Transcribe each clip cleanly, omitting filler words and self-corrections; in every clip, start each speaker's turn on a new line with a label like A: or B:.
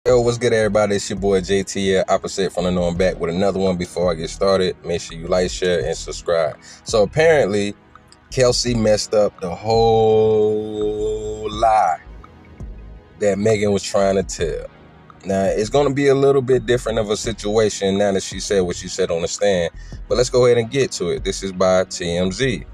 A: Yo, what's good, everybody? It's your boy JT, opposite from the norm, back with another one. Before I get started, make sure you like, share, and subscribe. So apparently, Kelsey messed up the whole lie that Megan was trying to tell. Now, it's going to be a little bit different of a situation now that she said what she said on the stand, but let's go ahead and get to it. This is by TMZ.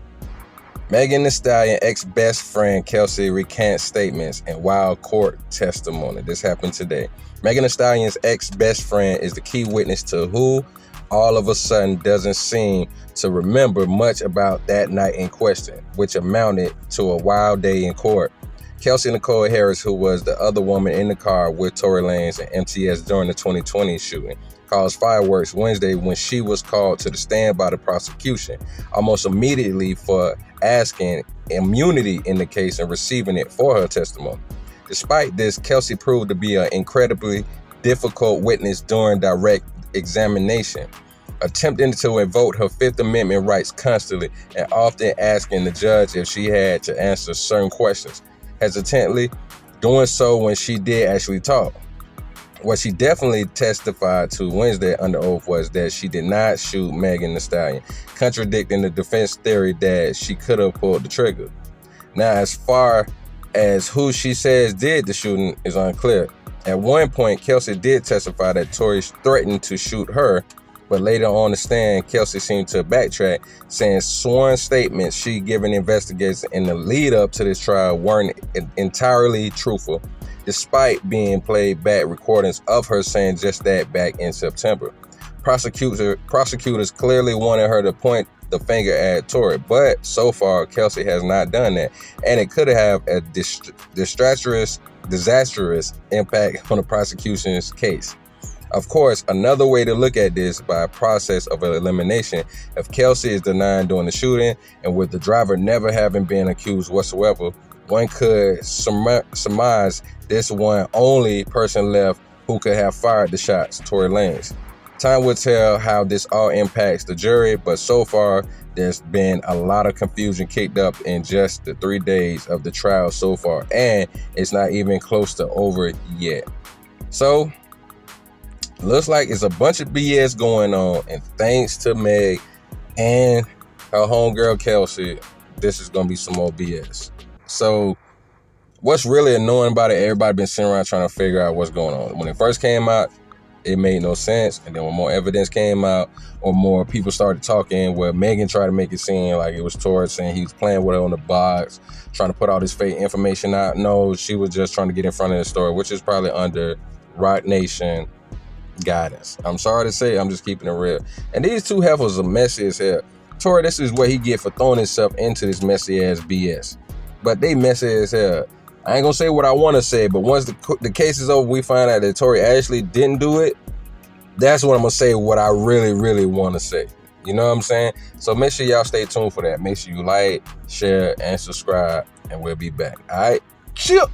A: Megan Thee Stallion ex-best friend Kelsey recants statements in wild court testimony. This happened today. Megan Thee Stallion's ex-best friend is the key witness to who all of a sudden doesn't seem to remember much about that night in question, which amounted to a wild day in court. Kelsey Nicole Harris, who was the other woman in the car with Tory Lanez and MTS during the 2020 shooting, caused fireworks Wednesday when she was called to the stand by the prosecution, almost immediately for asking immunity in the case and receiving it for her testimony. Despite this, Kelsey proved to be an incredibly difficult witness during direct examination, attempting to invoke her Fifth Amendment rights constantly and often asking the judge if she had to answer certain questions, hesitantly doing so when she did actually talk. What she definitely testified to Wednesday under oath was that she did not shoot Megan Thee Stallion, contradicting the defense theory that she could have pulled the trigger. Now, as far as who she says did the shooting is unclear. At one point, Kelsey did testify that Tory threatened to shoot her, but later on the stand, Kelsey seemed to backtrack, saying sworn statements she given investigators in the lead up to this trial weren't entirely truthful, despite being played back recordings of her saying just that back in September. Prosecutors clearly wanted her to point the finger at Tory, but so far, Kelsey has not done that, and it could have a disastrous impact on the prosecution's case. Of course, another way to look at this by a process of elimination, if Kelsey is denying doing the shooting, and with the driver never having been accused whatsoever, one could surmise this one only person left who could have fired the shots, Tory Lanez. Time will tell how this all impacts the jury, but so far, there's been a lot of confusion kicked up in just the 3 days of the trial so far, and it's not even close to over yet. So, looks like it's a bunch of BS going on, and thanks to Meg and her homegirl Kelsey, this is going to be some more BS. So, what's really annoying about it, everybody been sitting around trying to figure out what's going on. When it first came out, it made no sense. And then when more evidence came out or more people started talking, where Megan tried to make it seem like it was Tory saying he was playing with her on the box, trying to put all this fake information out. No, she was just trying to get in front of the story, which is probably under Rock Nation guidance. I'm sorry to say, I'm just keeping it real. And these two heifers are messy as hell. Tory, this is what he get for throwing himself into this messy ass BS. But they messy as hell. I ain't gonna say what I want to say, but once the case is over, we find out that Tory actually didn't do it. That's when I'm gonna say what I really, really want to say. You know what I'm saying? So make sure y'all stay tuned for that. Make sure you like, share, and subscribe, and we'll be back. All right? Chill.